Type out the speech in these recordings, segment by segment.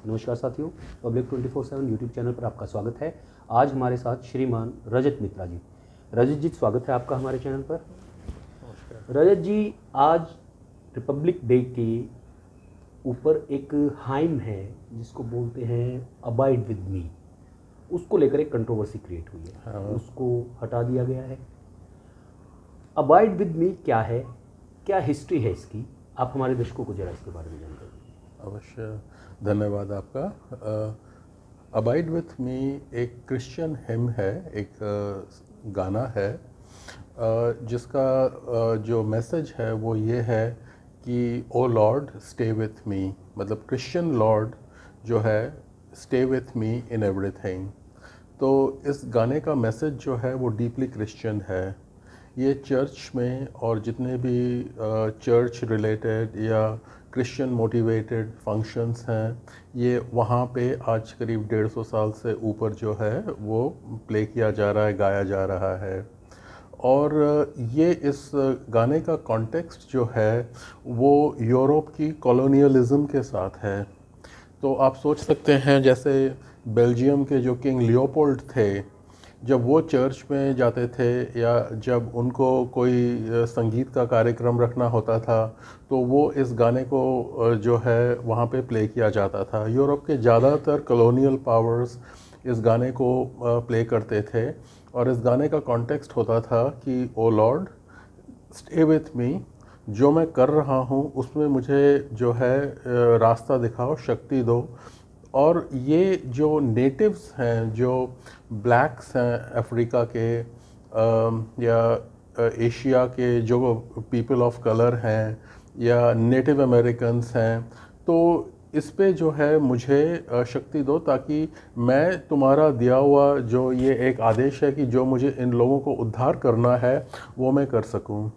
नमस्कार साथियों, public 24/7 YouTube channel पर आपका स्वागत है। आज हमारे साथ श्रीमान रजत मित्रा जी। रजत जी, स्वागत है आपका हमारे चैनल पर। नमस्कार। रजत जी, आज रिपब्लिक डे के ऊपर एक हाइम है जिसको बोलते हैं अबाइड विद मी, उसको लेकर एक कंट्रोवर्सी क्रिएट हुई है। हाँ। उसको हटा दिया गया है। अबाइड विद मी क्या है, क्या हिस्ट्री है इसकी, आप हमारे दर्शकों को जरा इसके बारे में जानकारी दें। अवश्य, धन्यवाद आपका। अबाइड विथ मी एक क्रिश्चियन हिम है, एक गाना है जिसका जो मैसेज है वो ये है कि ओ लॉर्ड स्टे विथ मी, मतलब क्रिश्चियन लॉर्ड जो है stay with me in everything. तो इस गाने का मैसेज जो है वो डीपली क्रिश्चियन है। ये चर्च में और जितने भी चर्च रिलेटेड या क्रिश्चियन मोटिवेटेड फंक्शंस हैं, ये वहाँ पे आज करीब 150 साल से ऊपर जो है वो प्ले किया जा रहा है, गाया जा रहा है। और ये इस गाने का कॉन्टेक्स्ट जो है वो यूरोप की कॉलोनियलिज्म के साथ है। तो आप सोच सकते हैं जैसे बेल्जियम के जो किंग लियोपोल्ड थे, जब वो चर्च में जाते थे या जब उनको कोई संगीत का कार्यक्रम रखना होता था तो वो इस गाने को जो है वहाँ पे प्ले किया जाता था। यूरोप के ज़्यादातर कॉलोनियल पावर्स इस गाने को प्ले करते थे और इस गाने का कॉन्टेक्स्ट होता था कि ओ लॉर्ड स्टे विथ मी, जो मैं कर रहा हूँ उसमें मुझे जो है रास्ता दिखाओ, शक्ति दो। और ये जो नेटिव्स हैं, जो ब्लैक्स हैं अफ्रीका के या एशिया के जो पीपल ऑफ कलर हैं या नेटिव अमेरिकन्स हैं, तो इस पे जो है मुझे शक्ति दो ताकि मैं तुम्हारा दिया हुआ जो ये एक आदेश है कि जो मुझे इन लोगों को उद्धार करना है वो मैं कर सकूं।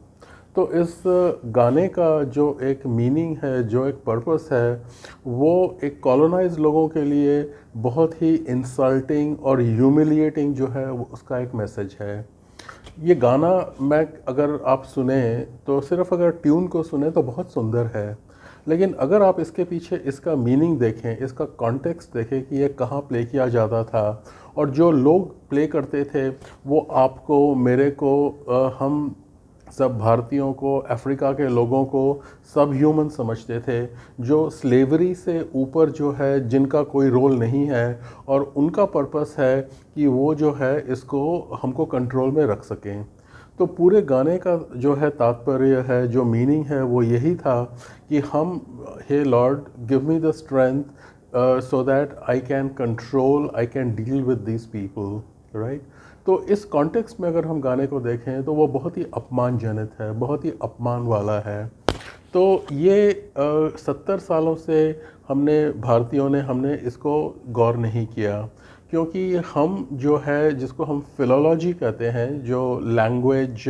तो इस गाने का जो एक मीनिंग है, जो एक पर्पस है, वो एक कॉलोनाइज लोगों के लिए बहुत ही इंसल्टिंग और ह्यूमिलिएटिंग जो है वो उसका एक मैसेज है। ये गाना मैं अगर आप सुने तो सिर्फ अगर ट्यून को सुने तो बहुत सुंदर है, लेकिन अगर आप इसके पीछे इसका मीनिंग देखें, इसका कॉन्टेक्स्ट देखें कि ये कहाँ प्ले किया जाता था और जो लोग प्ले करते थे वो आपको, मेरे को, हम सब भारतीयों को, अफ्रीका के लोगों को सब ह्यूमन समझते थे, जो स्लेवरी से ऊपर जो है, जिनका कोई रोल नहीं है और उनका पर्पस है कि वो जो है इसको हमको कंट्रोल में रख सकें। तो पूरे गाने का जो है तात्पर्य है, जो मीनिंग है, वो यही था कि हम, hey lord give me the strength so that I can control, I can deal with these people, right. तो इस कॉन्टेक्स्ट में अगर हम गाने को देखें तो वो बहुत ही अपमानजनक है, बहुत ही अपमान वाला है। तो ये 70 सालों से हमने इसको गौर नहीं किया, क्योंकि हम जो है, जिसको हम फिलोलॉजी कहते हैं, जो लैंग्वेज,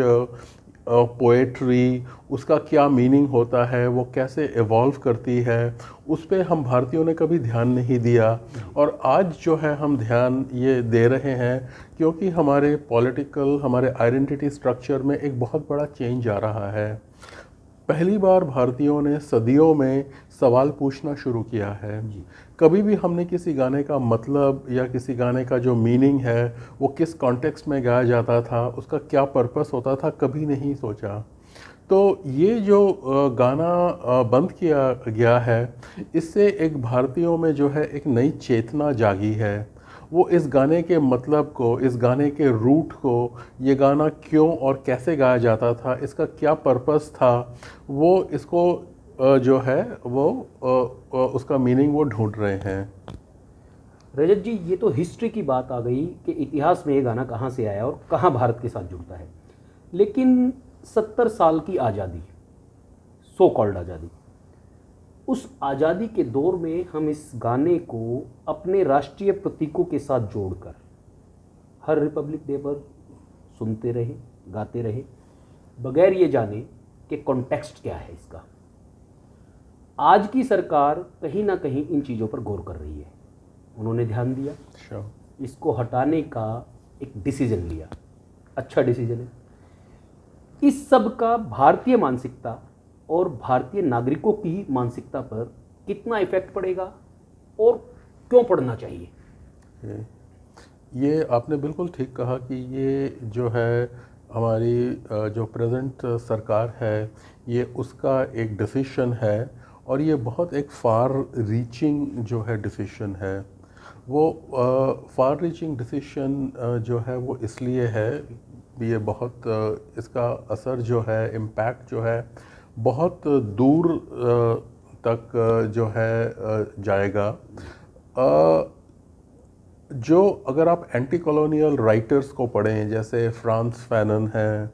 पोएट्री, उसका क्या मीनिंग होता है, वो कैसे इवॉल्व करती है, उस पे हम भारतीयों ने कभी ध्यान नहीं दिया। और आज जो है हम ध्यान ये दे रहे हैं क्योंकि हमारे पॉलिटिकल, हमारे आइडेंटिटी स्ट्रक्चर में एक बहुत बड़ा चेंज आ रहा है। पहली बार भारतीयों ने सदियों में सवाल पूछना शुरू किया है। कभी भी हमने किसी गाने का मतलब या किसी गाने का जो मीनिंग है वो किस कॉन्टेक्स्ट में गाया जाता था, उसका क्या पर्पस होता था, कभी नहीं सोचा। तो ये जो गाना बंद किया गया है, इससे एक भारतीयों में जो है एक नई चेतना जागी है। वो इस गाने के मतलब को, इस गाने के रूट को, ये गाना क्यों और कैसे गाया जाता था, इसका क्या पर्पस था, वो इसको जो है वो उसका मीनिंग वो ढूंढ रहे हैं। रजत जी, ये तो हिस्ट्री की बात आ गई कि इतिहास में ये गाना कहाँ से आया और कहाँ भारत के साथ जुड़ता है। लेकिन 70 साल की आज़ादी, सो कॉल्ड आज़ादी, उस आज़ादी के दौर में हम इस गाने को अपने राष्ट्रीय प्रतीकों के साथ जोड़कर हर रिपब्लिक डे पर सुनते रहे, गाते रहे, बगैर ये जाने कि कॉन्टेक्स्ट क्या है इसका। आज की सरकार कहीं ना कहीं इन चीज़ों पर गौर कर रही है। उन्होंने ध्यान दिया, इसको हटाने का एक डिसीजन लिया, अच्छा डिसीजन है। इस सब का भारतीय मानसिकता और भारतीय नागरिकों की मानसिकता पर कितना इफेक्ट पड़ेगा और क्यों पढ़ना चाहिए? ये आपने बिल्कुल ठीक कहा कि ये जो है हमारी जो प्रेजेंट सरकार है ये उसका एक डिसीशन है और ये बहुत एक फार रीचिंग जो है डिसीशन है। वो फार रीचिंग डिसीशन जो है वो इसलिए है, ये बहुत इसका असर जो है, इम्पैक्ट जो है बहुत दूर तक जो है जाएगा। जो अगर आप एंटी कॉलोनियल राइटर्स को पढ़ें, जैसे फ्रांस फैनन हैं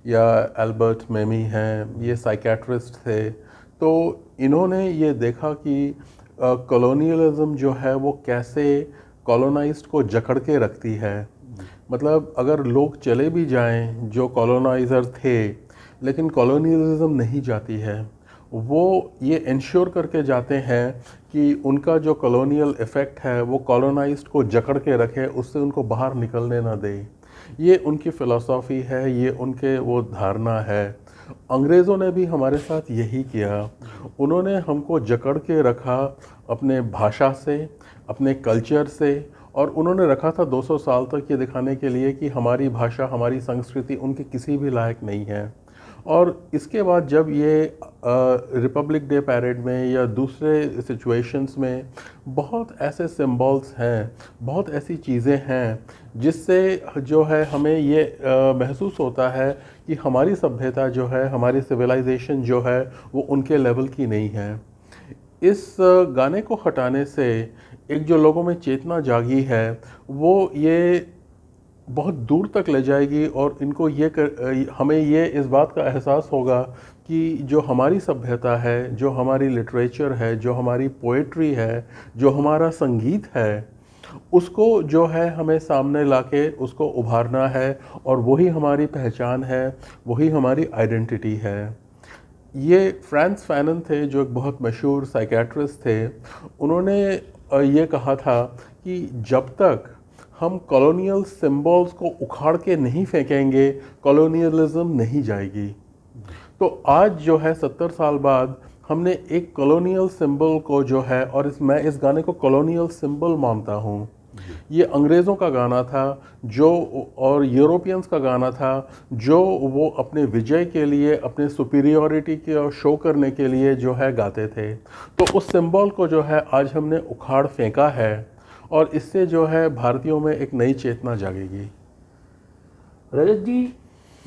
या एल्बर्ट मेमी हैं, ये साइकेट्रिस्ट थे, तो इन्होंने ये देखा कि कॉलोनियलिज्म जो है वो कैसे कॉलोनाइज्ड को जकड़ के रखती है। मतलब अगर लोग चले भी जाएं जो कॉलोनाइज़र थे, लेकिन कॉलोनियलिज्म नहीं जाती है। वो ये इंश्योर करके जाते हैं कि उनका जो कॉलोनियल इफ़ेक्ट है वो कॉलोनाइज्ड को जकड़ के रखे, उससे उनको बाहर निकलने ना दे। ये उनकी फ़िलॉसफी है, ये उनके वो धारणा है। अंग्रेज़ों ने भी हमारे साथ यही किया। उन्होंने हमको जकड़ के रखा अपने भाषा से, अपने कल्चर से, और उन्होंने रखा था 200 साल तक ये दिखाने के लिए कि हमारी भाषा, हमारी संस्कृति उनके किसी भी लायक नहीं है। और इसके बाद जब ये रिपब्लिक डे पैरेड में या दूसरे सिचुएशंस में बहुत ऐसे सिंबल्स हैं, बहुत ऐसी चीज़ें हैं जिससे जो है हमें ये महसूस होता है कि हमारी सभ्यता जो है, हमारी सिविलाइजेशन जो है वो उनके लेवल की नहीं है। इस गाने को हटाने से एक जो लोगों में चेतना जागी है वो ये बहुत दूर तक ले जाएगी और इनको हमें ये इस बात का एहसास होगा कि जो हमारी सभ्यता है, जो हमारी लिटरेचर है, जो हमारी पोएट्री है, जो हमारा संगीत है, उसको जो है हमें सामने लाके उसको उभारना है और वही हमारी पहचान है, वही हमारी आइडेंटिटी है। ये फ्रांस फैनन थे जो एक बहुत मशहूर साइकेट्रिस्ट थे। उन्होंने ये कहा था कि जब तक हम कॉलोनियल सिंबल्स को उखाड़ के नहीं फेंकेंगे, कॉलोनियलिज्म नहीं जाएगी। तो आज जो है 70 साल बाद हमने एक कॉलोनियल सिंबल को जो है, और मैं इस गाने को कॉलोनियल सिंबल मानता हूँ। ये अंग्रेज़ों का गाना था जो, और यूरोपियंस का गाना था जो वो अपने विजय के लिए, अपने सुपीरियॉरिटी के शो करने के लिए जो है गाते थे। तो उस सिंबल को जो है आज हमने उखाड़ फेंका है और इससे जो है भारतीयों में एक नई चेतना जागेगी। रजत जी,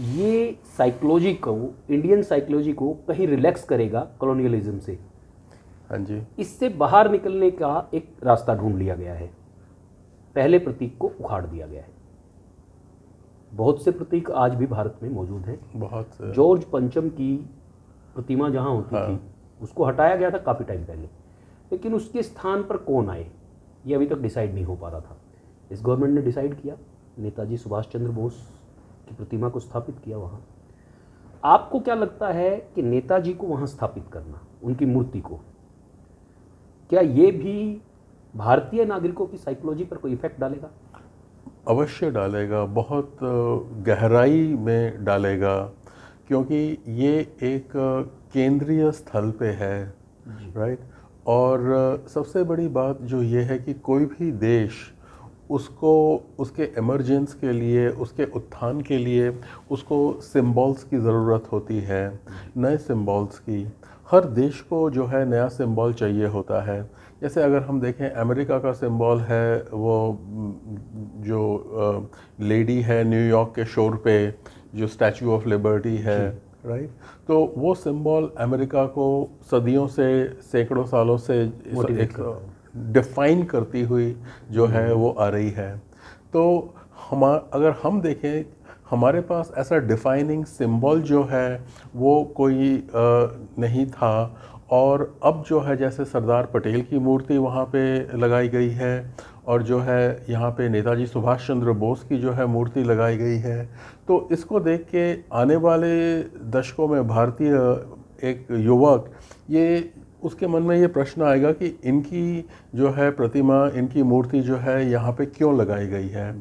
ये साइकोलॉजी को, इंडियन साइकोलॉजी को कहीं रिलैक्स करेगा कॉलोनियलिज्म से? हाँ जी। इससे बाहर निकलने का एक रास्ता ढूंढ लिया गया है। पहले प्रतीक को उखाड़ दिया गया है। बहुत से प्रतीक आज भी भारत में मौजूद हैं। बहुत। जॉर्ज पंचम की प्रतिमा जहाँ होती हाँ। थी उसको हटाया गया था काफ़ी टाइम पहले, लेकिन उसके स्थान पर कौन आए ये अभी तक डिसाइड नहीं हो पा रहा था। इस गवर्नमेंट ने डिसाइड किया, नेताजी सुभाष चंद्र बोस की प्रतिमा को स्थापित किया वहाँ। आपको क्या लगता है कि नेताजी को वहाँ स्थापित करना, उनकी मूर्ति को, क्या ये भी भारतीय नागरिकों की साइकोलॉजी पर कोई इफेक्ट डालेगा? अवश्य डालेगा, बहुत गहराई में डालेगा, क्योंकि ये एक केंद्रीय स्थल पे है, राइट। और सबसे बड़ी बात जो ये है कि कोई भी देश उसको उसके इमरजेंस के लिए, उसके उत्थान के लिए उसको सिंबल्स की ज़रूरत होती है, नए सिंबल्स की। हर देश को जो है नया सिंबल चाहिए होता है। जैसे अगर हम देखें, अमेरिका का सिंबल है वो जो लेडी है न्यूयॉर्क के शोर पे, जो स्टैचू ऑफ लिबर्टी है, राइट। तो वो सिंबल अमेरिका को सदियों से, सैकड़ों सालों से एक डिफाइन करती हुई जो है वो आ रही है। तो अगर हम देखें, हमारे पास ऐसा डिफाइनिंग सिंबल जो है वो कोई नहीं था। और अब जो है जैसे सरदार पटेल की मूर्ति वहाँ पे लगाई गई है, और जो है यहाँ पे नेताजी सुभाष चंद्र बोस की जो है मूर्ति लगाई गई है। तो इसको देख के आने वाले दशकों में भारतीय एक युवक, ये उसके मन में ये प्रश्न आएगा कि इनकी जो है प्रतिमा, इनकी मूर्ति जो है यहाँ पे क्यों लगाई गई है।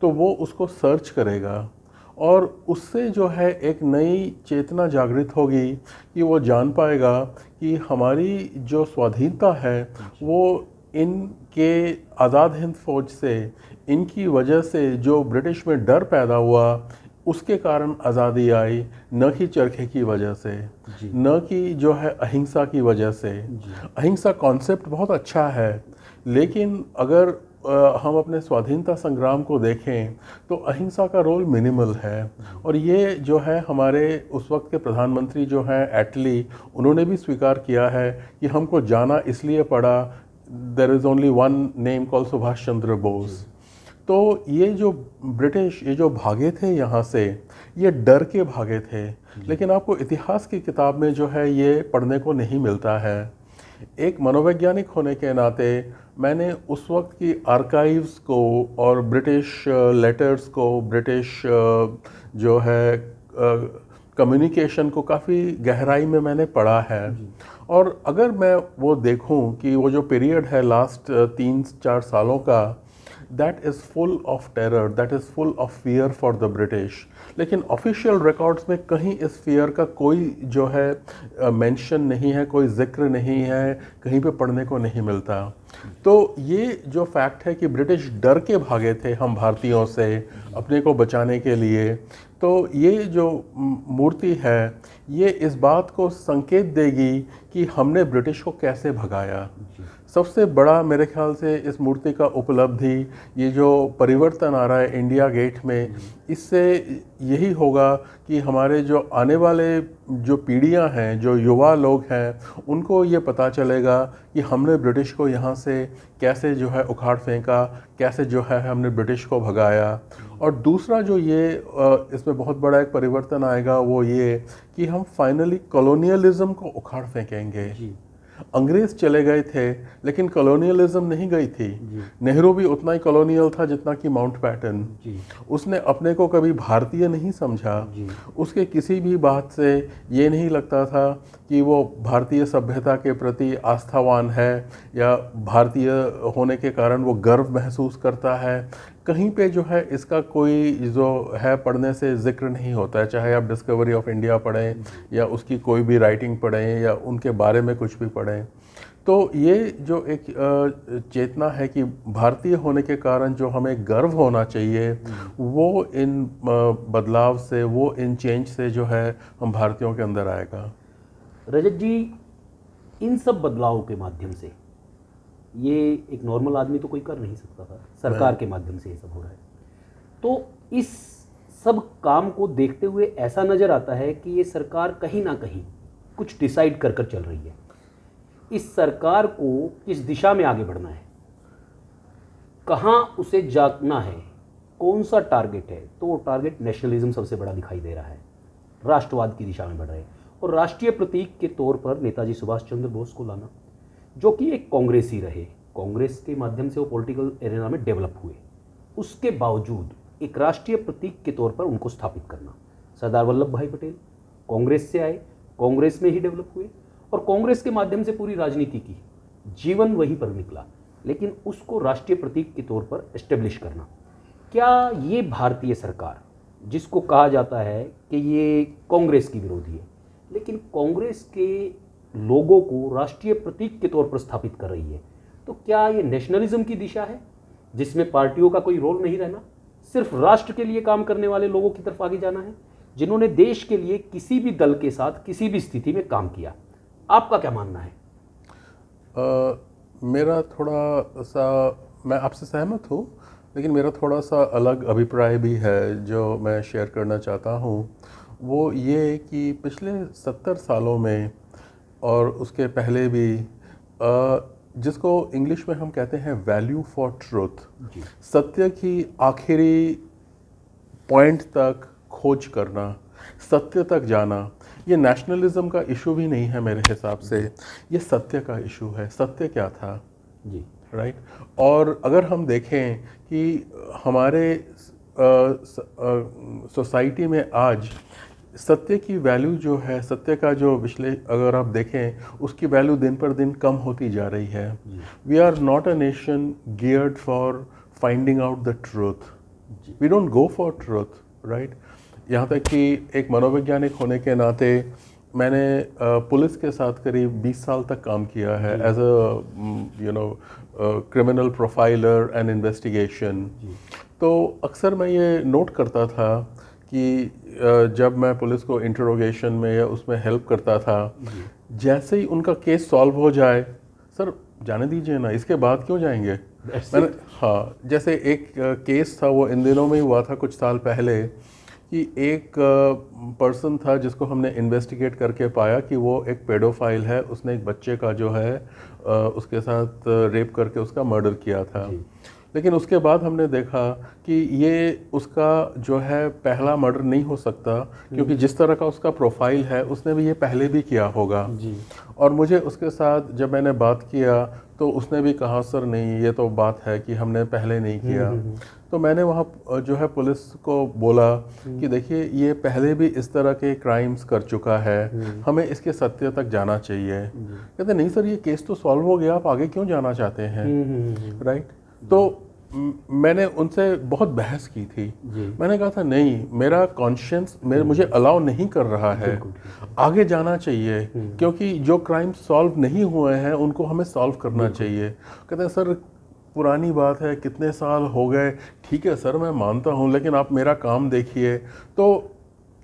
तो वो उसको सर्च करेगा और उससे जो है एक नई चेतना जागृत होगी कि वो जान पाएगा कि हमारी जो स्वाधीनता है वो इनके आज़ाद हिंद फौज से, इनकी वजह से जो ब्रिटिश में डर पैदा हुआ, उसके कारण आज़ादी आई, न कि चरखे की वजह से, जी। न कि जो है अहिंसा की वजह से। जी। अहिंसा कॉन्सेप्ट बहुत अच्छा है, लेकिन अगर हम अपने स्वाधीनता संग्राम को देखें तो अहिंसा का रोल मिनिमल है। और ये जो है हमारे उस वक्त के प्रधानमंत्री जो हैं एटली, उन्होंने भी स्वीकार किया है कि हमको जाना इसलिए पड़ा, there is only one name called Subhash Chandra Bose. तो ये जो ब्रिटिश ये जो भागे थे यहाँ से, ये डर के भागे थे, लेकिन आपको इतिहास की किताब में जो है ये पढ़ने को नहीं मिलता है। एक मनोवैज्ञानिक होने के नाते मैंने उस वक्त की आर्काइव्स को और ब्रिटिश लेटर्स को, ब्रिटिश जो है कम्युनिकेशन को काफ़ी गहराई में मैंने पढ़ा है। और अगर मैं वो देखूं कि वो जो पीरियड है लास्ट 3-4 सालों का, that is full of terror, that is full of fear for the British. लेकिन ऑफिशियल रिकॉर्ड्स में कहीं इस फियर का कोई जो है मेंशन नहीं है, कोई जिक्र नहीं है, कहीं पे पढ़ने को नहीं मिलता। तो ये जो फैक्ट है कि ब्रिटिश डर के भागे थे हम भारतीयों से अपने को बचाने के लिए, तो ये जो मूर्ति है ये इस बात को संकेत देगी कि हमने ब्रिटिश को कैसे भगाया। सबसे बड़ा मेरे ख्याल से इस मूर्ति का उपलब्धि, ये जो परिवर्तन आ रहा है इंडिया गेट में, इससे यही होगा कि हमारे जो आने वाले जो पीढ़ियां हैं, जो युवा लोग हैं, उनको ये पता चलेगा कि हमने ब्रिटिश को यहाँ से कैसे जो है उखाड़ फेंका, कैसे जो है हमने ब्रिटिश को भगाया। और दूसरा जो ये इसमें बहुत बड़ा एक परिवर्तन आएगा वो ये कि हम फाइनली कॉलोनियलिज्म को उखाड़ फेंकेंगे। अंग्रेज चले गए थे, लेकिन कॉलोनियलिज्म नहीं गई थी। नेहरू भी उतना ही कॉलोनियल था जितना कि माउंटबैटन। उसने अपने को कभी भारतीय नहीं समझा। उसके किसी भी बात से ये नहीं लगता था कि वो भारतीय सभ्यता के प्रति आस्थावान है या भारतीय होने के कारण वो गर्व महसूस करता है। कहीं पे जो है इसका कोई जो है पढ़ने से जिक्र नहीं होता है, चाहे आप डिस्कवरी ऑफ इंडिया पढ़ें या उसकी कोई भी राइटिंग पढ़ें या उनके बारे में कुछ भी पढ़ें। तो ये जो एक चेतना है कि भारतीय होने के कारण जो हमें गर्व होना चाहिए, वो इन बदलाव से, वो इन चेंज से जो है हम भारतीयों के अंदर आएगा। रजत जी, इन सब बदलावों के माध्यम से ये एक नॉर्मल आदमी तो कोई कर नहीं सकता था, सरकार के माध्यम से ये सब हो रहा है। तो इस सब काम को देखते हुए ऐसा नज़र आता है कि ये सरकार कहीं ना कहीं कुछ डिसाइड कर कर चल रही है। इस सरकार को किस दिशा में आगे बढ़ना है, कहाँ उसे जाना है, कौन सा टारगेट है, तो वो टारगेट नेशनलिज्म सबसे बड़ा दिखाई दे रहा है। राष्ट्रवाद की दिशा में बढ़ रहे हैं और राष्ट्रीय प्रतीक के तौर पर नेताजी सुभाष चंद्र बोस को लाना, जो कि एक कांग्रेसी रहे, कांग्रेस के माध्यम से वो पॉलिटिकल एरिना में डेवलप हुए, उसके बावजूद एक राष्ट्रीय प्रतीक के तौर पर उनको स्थापित करना। सरदार वल्लभ भाई पटेल कांग्रेस से आए, कांग्रेस में ही डेवलप हुए और कांग्रेस के माध्यम से पूरी राजनीति की, जीवन वहीं पर निकला, लेकिन उसको राष्ट्रीय प्रतीक के तौर पर एस्टेब्लिश करना, क्या ये भारतीय सरकार, जिसको कहा जाता है कि ये कांग्रेस की विरोधी है, लेकिन कांग्रेस के लोगों को राष्ट्रीय प्रतीक के तौर पर स्थापित कर रही है, तो क्या ये नेशनलिज्म की दिशा है जिसमें पार्टियों का कोई रोल नहीं रहना, सिर्फ राष्ट्र के लिए काम करने वाले लोगों की तरफ आगे जाना है, जिन्होंने देश के लिए किसी भी दल के साथ किसी भी स्थिति में काम किया? आपका क्या मानना है? मेरा थोड़ा सा, मैं आपसे सहमत हूँ, लेकिन मेरा थोड़ा सा अलग अभिप्राय भी है जो मैं शेयर करना चाहता हूँ। वो ये कि पिछले 70 सालों में और उसके पहले भी जिसको इंग्लिश में हम कहते हैं वैल्यू फॉर ट्रूथ, सत्य की आखिरी पॉइंट तक खोज करना, सत्य तक जाना, ये नेशनलिज्म का इशू भी नहीं है मेरे हिसाब से, ये सत्य का इशू है। सत्य क्या था जी, राइट। और अगर हम देखें कि हमारे सोसाइटी में आज सत्य की वैल्यू जो है, सत्य का जो अगर आप देखें उसकी वैल्यू दिन पर दिन कम होती जा रही है। We are not a nation geared for finding out the truth, we don't go for truth, right. यहाँ तक कि एक मनोवैज्ञानिक होने के नाते मैंने पुलिस के साथ करीब 20 साल तक काम किया है as a criminal profiler and investigation. तो अक्सर मैं ये नोट करता था कि जब मैं पुलिस को इंटरोगेशन में या उसमें हेल्प करता था, जैसे ही उनका केस सॉल्व हो जाए, सर जाने दीजिए ना, इसके बाद क्यों जाएंगे। मैंने हाँ, जैसे एक केस था, वो इन दिनों में ही हुआ था कुछ साल पहले, कि एक पर्सन था जिसको हमने इन्वेस्टिगेट करके पाया कि वो एक पेडोफाइल है। उसने एक बच्चे का जो है उसके साथ रेप करके उसका मर्डर किया था। लेकिन उसके बाद हमने देखा कि ये उसका जो है पहला मर्डर नहीं हो सकता, क्योंकि जिस तरह का उसका प्रोफाइल है उसने भी ये पहले भी किया होगा। और मुझे उसके साथ जब मैंने बात किया तो उसने भी कहा सर नहीं, ये तो बात है कि हमने पहले नहीं किया। तो मैंने वहाँ जो है पुलिस को बोला कि देखिए ये पहले भी इस तरह के क्राइम्स कर चुका है, हमें इसके सत्य तक जाना चाहिए। कहते नहीं सर, ये केस तो सॉल्व हो गया, आप आगे क्यों जाना चाहते हैं, राइट। तो मैंने उनसे बहुत बहस की थी। मैंने कहा था नहीं, मेरा कॉन्शियंस मुझे अलाउ नहीं कर रहा है, आगे जाना चाहिए, क्योंकि जो क्राइम सॉल्व नहीं हुए हैं उनको हमें सॉल्व करना चाहिए। कहते हैं सर पुरानी बात है, कितने साल हो गए। ठीक है सर, मैं मानता हूँ, लेकिन आप मेरा काम देखिए। तो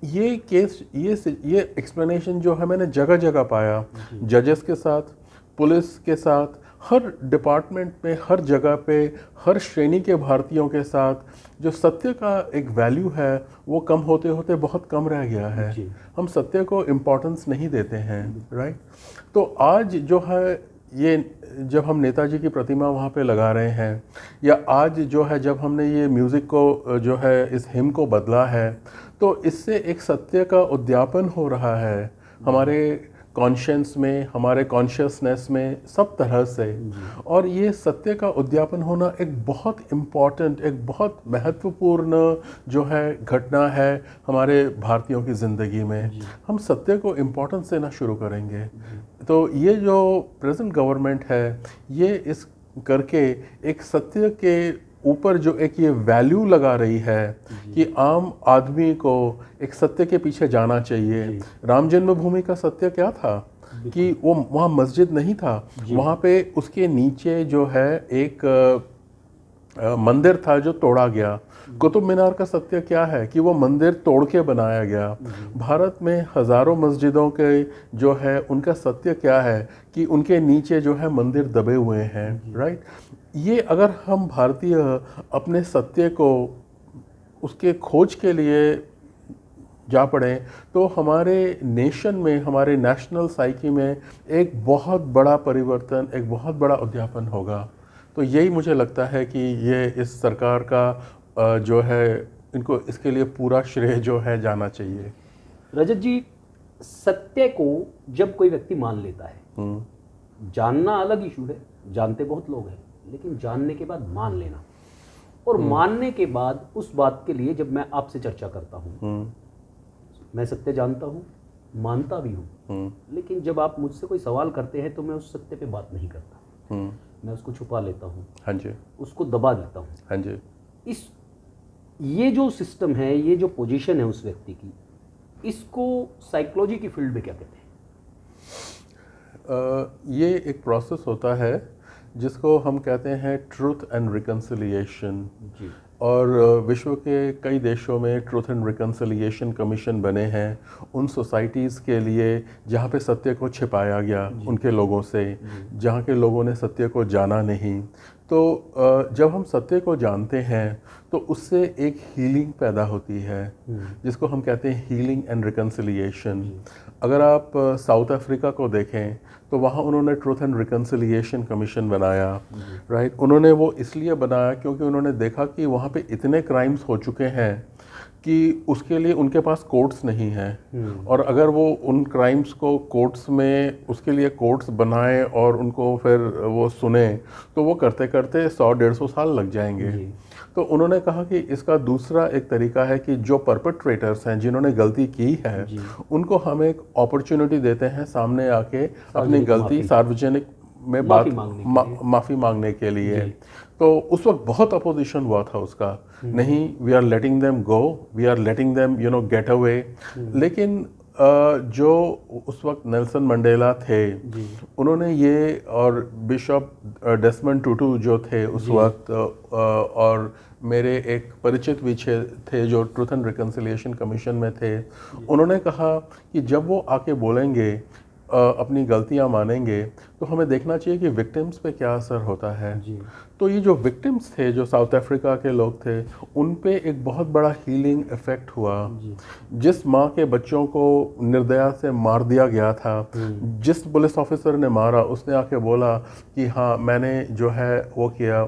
ये केस, ये एक्सप्लेनेशन जो है मैंने जगह जगह पाया, जजेस के साथ, पुलिस के साथ, हर डिपार्टमेंट में, हर जगह पे, हर श्रेणी के भारतीयों के साथ। जो सत्य का एक वैल्यू है वो कम होते होते बहुत कम रह गया है। हम सत्य को इम्पोर्टेंस नहीं देते हैं, राइट। तो आज जो है ये, जब हम नेताजी की प्रतिमा वहाँ पे लगा रहे हैं, या आज जो है जब हमने ये म्यूज़िक को जो है इस हिम को बदला है, तो इससे एक सत्य का उद्यापन हो रहा है हमारे कॉन्शियंस में, हमारे कॉन्शियसनेस में, सब तरह से। और ये सत्य का उद्यापन होना एक बहुत इम्पॉर्टेंट, एक बहुत महत्वपूर्ण जो है घटना है हमारे भारतीयों की ज़िंदगी में। हम सत्य को इम्पोर्टेंस देना शुरू करेंगे तो ये जो प्रेजेंट गवर्नमेंट है, ये इस करके एक सत्य के ऊपर जो एक ये वैल्यू लगा रही है कि आम आदमी को एक सत्य के पीछे जाना चाहिए। राम जन्मभूमि का सत्य क्या था कि वो वहाँ मस्जिद नहीं था, वहाँ पे उसके नीचे जो है एक मंदिर था जो तोड़ा गया। कुतुब मीनार का सत्य क्या है कि वो मंदिर तोड़ के बनाया गया। भारत में हज़ारों मस्जिदों के जो है उनका सत्य क्या है कि उनके नीचे जो है मंदिर दबे हुए हैं, राइट। ये अगर हम भारतीय अपने सत्य को, उसके खोज के लिए जा पड़े, तो हमारे नेशन में, हमारे नेशनल साइकी में एक बहुत बड़ा परिवर्तन, एक बहुत बड़ा उद्यापन होगा। तो यही मुझे लगता है कि ये इस सरकार का जो है, इनको इसके लिए पूरा श्रेय जो है जाना चाहिए। रजत जी, सत्य को जब कोई व्यक्ति मान लेता है, जानना अलग इशू है, जानते बहुत लोग हैं, लेकिन जानने के बाद मान लेना, और मानने के बाद उस बात के लिए जब मैं आपसे चर्चा करता हूँ, मैं सत्य जानता हूँ, मानता भी हूँ, लेकिन जब आप मुझसे कोई सवाल करते हैं तो मैं उस सत्य पे बात नहीं करता, मैं उसको छुपा लेता हूँ, हाँ जी, उसको दबा देता हूँ, हाँ जी। ये जो सिस्टम है, ये जो पोजीशन है उस व्यक्ति की, इसको साइकोलॉजी की फील्ड में क्या कहते हैं? ये एक प्रोसेस होता है जिसको हम कहते हैं ट्रूथ एंड रिकन्सिलिएशन। और विश्व के कई देशों में ट्रूथ एंड रिकन्सिलिएशन कमीशन बने हैं उन सोसाइटीज़ के लिए जहाँ पे सत्य को छिपाया गया उनके लोगों से, जहाँ के लोगों ने सत्य को जाना नहीं। तो जब हम सत्य को जानते हैं तो उससे एक हीलिंग पैदा होती है जिसको हम कहते हैं हीलिंग एंड रिकन्सिलिएशन। अगर आप साउथ अफ्रीका को देखें तो वहाँ उन्होंने ट्रूथ एंड रिकन्सिलिएशन कमीशन बनाया, राइट। उन्होंने वो इसलिए बनाया क्योंकि उन्होंने देखा कि वहाँ पे इतने क्राइम्स हो चुके हैं कि उसके लिए उनके पास कोर्ट्स नहीं हैं, और अगर वो उन क्राइम्स को कोर्ट्स में, उसके लिए कोर्ट्स बनाए और उनको फिर वो सुने, तो वो करते करते 100-150 साल लग जाएंगे। तो उन्होंने कहा कि इसका दूसरा एक तरीका है कि जो परपेट्रेटर्स हैं, जिन्होंने गलती की है, उनको हम एक अपॉर्चुनिटी देते हैं सामने आके अपनी गलती सार्वजनिक में माफ़ी मांगने के लिए। तो उस वक्त बहुत अपोजिशन हुआ था उसका, नहीं we are letting them go, we are letting them get away. लेकिन जो उस वक्त नेल्सन मंडेला थे, जी उन्होंने ये, और बिशप डेसमंड टुटू जो थे उस वक्त, और मेरे एक परिचित भी थे जो ट्रूथ एंड रिकन्सिलिएशन कमीशन में थे, उन्होंने कहा कि जब वो आके बोलेंगे, अपनी गलतियां मानेंगे, तो हमें देखना चाहिए कि विक्टिम्स पे क्या असर होता है। जी तो ये जो विक्टिम्स थे, जो साउथ अफ्रीका के लोग थे, उन पे एक बहुत बड़ा हीलिंग इफेक्ट हुआ। जी जिस माँ के बच्चों को निर्दया से मार दिया गया था, जिस पुलिस ऑफिसर ने मारा, उसने आके बोला कि हाँ मैंने जो है वो किया,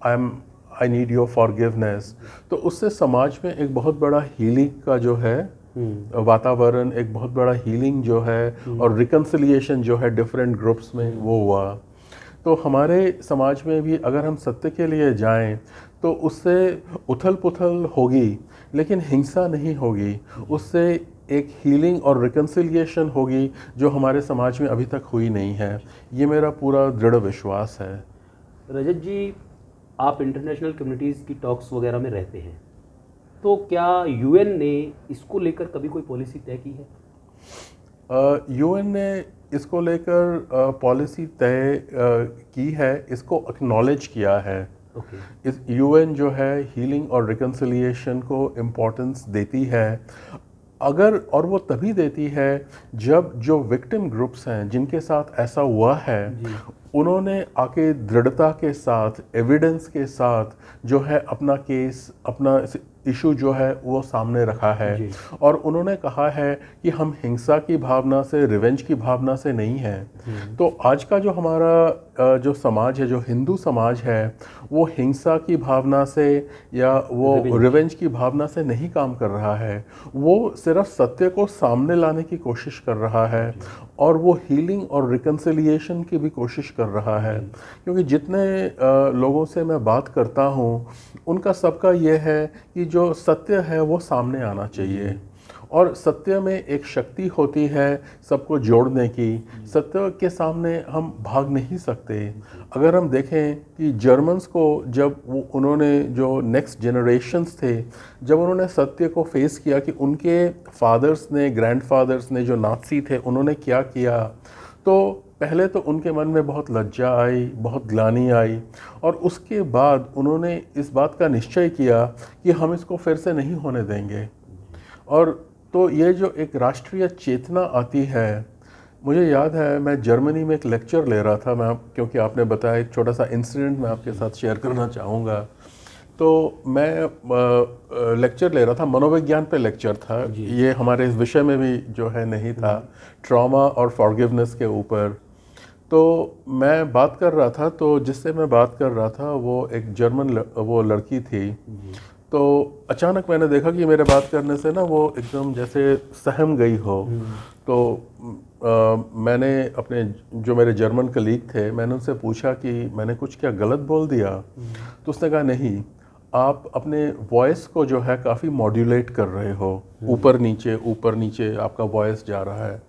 आई नीड योर फॉरगिवनेस। तो उससे समाज में एक बहुत बड़ा हीलिंग का जो है वातावरण, एक बहुत बड़ा हीलिंग जो है और रिकन्सिलिएशन जो है डिफरेंट ग्रुप्स में वो हुआ। तो हमारे समाज में भी अगर हम सत्य के लिए जाएं तो उससे उथल पुथल होगी, लेकिन हिंसा नहीं होगी। उससे एक हीलिंग और रिकन्सिलिएशन होगी जो हमारे समाज में अभी तक हुई नहीं है। ये मेरा पूरा दृढ़ विश्वास है। रजत जी, आप इंटरनेशनल कम्युनिटीज़ की टॉक्स वगैरह में रहते हैं, तो क्या यूएन ने इसको लेकर कभी कोई पॉलिसी तय की है? यूएन ने इसको लेकर पॉलिसी तय की है, इसको एक्नॉलेज किया है। ओके। इस यूएन जो है हीलिंग और रिकन्सिलिएशन को इम्पोर्टेंस देती है, अगर, और वो तभी देती है जब जो विक्टिम ग्रुप्स हैं जिनके साथ ऐसा हुआ है, उन्होंने आके दृढ़ता के साथ, एविडेंस के साथ जो है अपना केस, अपना इशू जो है वो सामने रखा है। और उन्होंने कहा है कि हम हिंसा की भावना से, रिवेंज की भावना से नहीं हैं। तो आज का जो हमारा जो समाज है, जो हिंदू समाज है, वो हिंसा की भावना से या वो रिवेंज की भावना से नहीं काम कर रहा है। वो सिर्फ सत्य को सामने लाने की कोशिश कर रहा है और वो हीलिंग और रिकन्सिलिएशन की भी कोशिश कर रहा है। क्योंकि जितने लोगों से मैं बात करता हूँ, उनका सबका ये है कि जो सत्य है वो सामने आना चाहिए, और सत्य में एक शक्ति होती है सबको जोड़ने की। सत्य के सामने हम भाग नहीं सकते। अगर हम देखें कि जर्मन्स को जब उन्होंने, जो नेक्स्ट जनरेशन्स थे, जब उन्होंने सत्य को फेस किया कि उनके फादर्स ने, ग्रैंडफादर्स ने, जो नाज़ी थे, उन्होंने क्या किया, तो पहले तो उनके मन में बहुत लज्जा आई, बहुत ग्लानि आई, और उसके बाद उन्होंने इस बात का निश्चय किया कि हम इसको फिर से नहीं होने देंगे। और तो ये जो एक राष्ट्रीय चेतना आती है, मुझे याद है मैं जर्मनी में एक लेक्चर ले रहा था, मैं, क्योंकि आपने बताया, एक छोटा सा इंसिडेंट मैं आपके साथ शेयर करना चाहूँगा। तो मैं लेक्चर ले रहा था, मनोविज्ञान पे लेक्चर था, ये हमारे इस विषय में भी जो है नहीं था, ट्रॉमा और फॉरगिवनेस के ऊपर। तो मैं बात कर रहा था, तो जिससे मैं बात कर रहा था वो एक जर्मन वो लड़की थी। तो अचानक मैंने देखा कि मेरे बात करने से ना वो एकदम जैसे सहम गई हो। तो मैंने अपने, जो मेरे जर्मन कलीग थे, मैंने उनसे पूछा कि मैंने कुछ क्या गलत बोल दिया। तो उसने कहा नहीं, आप अपने वॉइस को जो है काफ़ी मॉड्यूलेट कर रहे हो, ऊपर नीचे आपका वॉइस जा रहा है।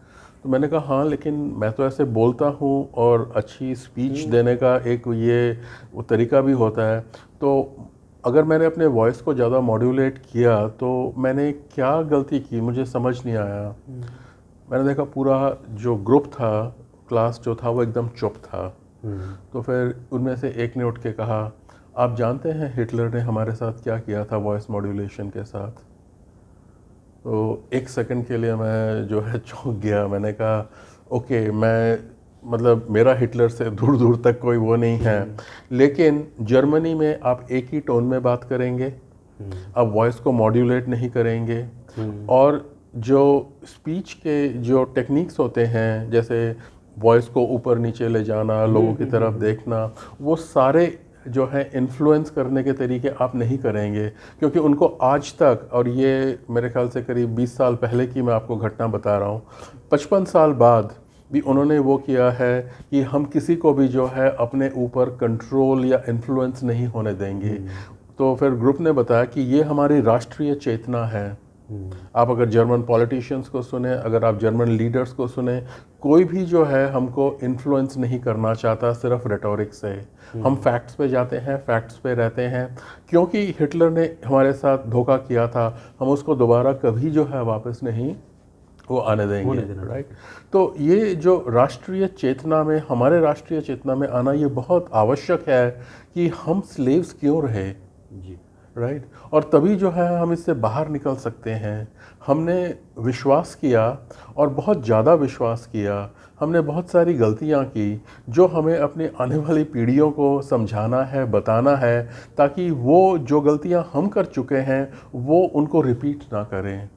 तो मैंने कहा हाँ, लेकिन मैं तो ऐसे बोलता हूँ, और अच्छी स्पीच देने का एक ये वो तरीका भी होता है। तो अगर मैंने अपने वॉइस को ज़्यादा मॉड्यूलेट किया तो मैंने क्या गलती की, मुझे समझ नहीं आया। मैंने देखा पूरा जो ग्रुप था, क्लास जो था, वो एकदम चुप था। तो फिर उनमें से एक ने उठ के कहा, आप जानते हैं हिटलर ने हमारे साथ क्या किया था वॉइस मॉड्यूलेशन के साथ? तो एक सेकंड के लिए मैं जो है चौंक गया। मैंने कहा ओके, मैं, मतलब मेरा हिटलर से दूर दूर तक कोई वो नहीं है, लेकिन जर्मनी में आप एक ही टोन में बात करेंगे, आप वॉइस को मॉड्यूलेट नहीं करेंगे, और जो स्पीच के जो टेक्निक्स होते हैं, जैसे वॉइस को ऊपर नीचे ले जाना, लोगों की तरफ देखना, वो सारे जो है इन्फ्लुएंस करने के तरीके आप नहीं करेंगे। क्योंकि उनको आज तक, और ये मेरे ख्याल से करीब 20 साल पहले की मैं आपको घटना बता रहा हूँ, 55 साल बाद भी उन्होंने वो किया है कि हम किसी को भी जो है अपने ऊपर कंट्रोल या इन्फ्लुएंस नहीं होने देंगे। तो फिर ग्रुप ने बताया कि ये हमारी राष्ट्रीय चेतना है। आप अगर जर्मन पॉलिटिशियंस को सुने, अगर आप जर्मन लीडर्स को सुने, कोई भी जो है हमको इन्फ्लुएंस नहीं करना चाहता सिर्फ रेटोरिक से। हम फैक्ट्स पे जाते हैं, फैक्ट्स पे रहते हैं। क्योंकि हिटलर ने हमारे साथ धोखा किया था, हम उसको दोबारा कभी जो है वापस नहीं वो आने देंगे, होने देना राइट। तो ये जो राष्ट्रीय चेतना में, हमारे राष्ट्रीय चेतना में आना ये बहुत आवश्यक है कि हम स्लेव्स क्यों रहे, जी। राइट। और तभी जो है हम इससे बाहर निकल सकते हैं। हमने विश्वास किया और बहुत ज़्यादा विश्वास किया, हमने बहुत सारी गलतियां की जो हमें अपनी आने वाली पीढ़ियों को समझाना है, बताना है, ताकि वो जो गलतियां हम कर चुके हैं वो उनको रिपीट ना करें।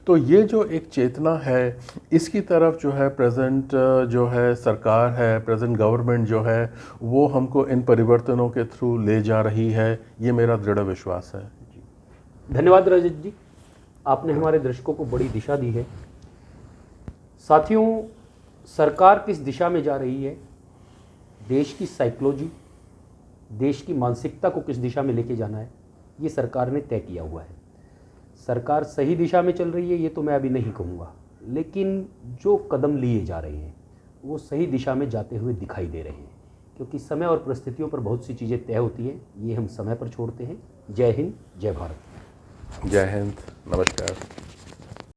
तो ये जो एक चेतना है, इसकी तरफ जो है प्रेजेंट जो है सरकार है, प्रेजेंट गवर्नमेंट जो है, वो हमको इन परिवर्तनों के थ्रू ले जा रही है, ये मेरा दृढ़ विश्वास है। धन्यवाद रजत जी, आपने हमारे दर्शकों को बड़ी दिशा दी है। साथियों, सरकार किस दिशा में जा रही है, देश की साइकोलॉजी, देश की मानसिकता को किस दिशा में लेके जाना है, ये सरकार ने तय किया हुआ है। सरकार सही दिशा में चल रही है ये तो मैं अभी नहीं कहूँगा, लेकिन जो कदम लिए जा रहे हैं वो सही दिशा में जाते हुए दिखाई दे रहे हैं, क्योंकि समय और परिस्थितियों पर बहुत सी चीज़ें तय होती हैं, ये हम समय पर छोड़ते हैं। जय हिंद, जय भारत। जय हिंद, नमस्कार।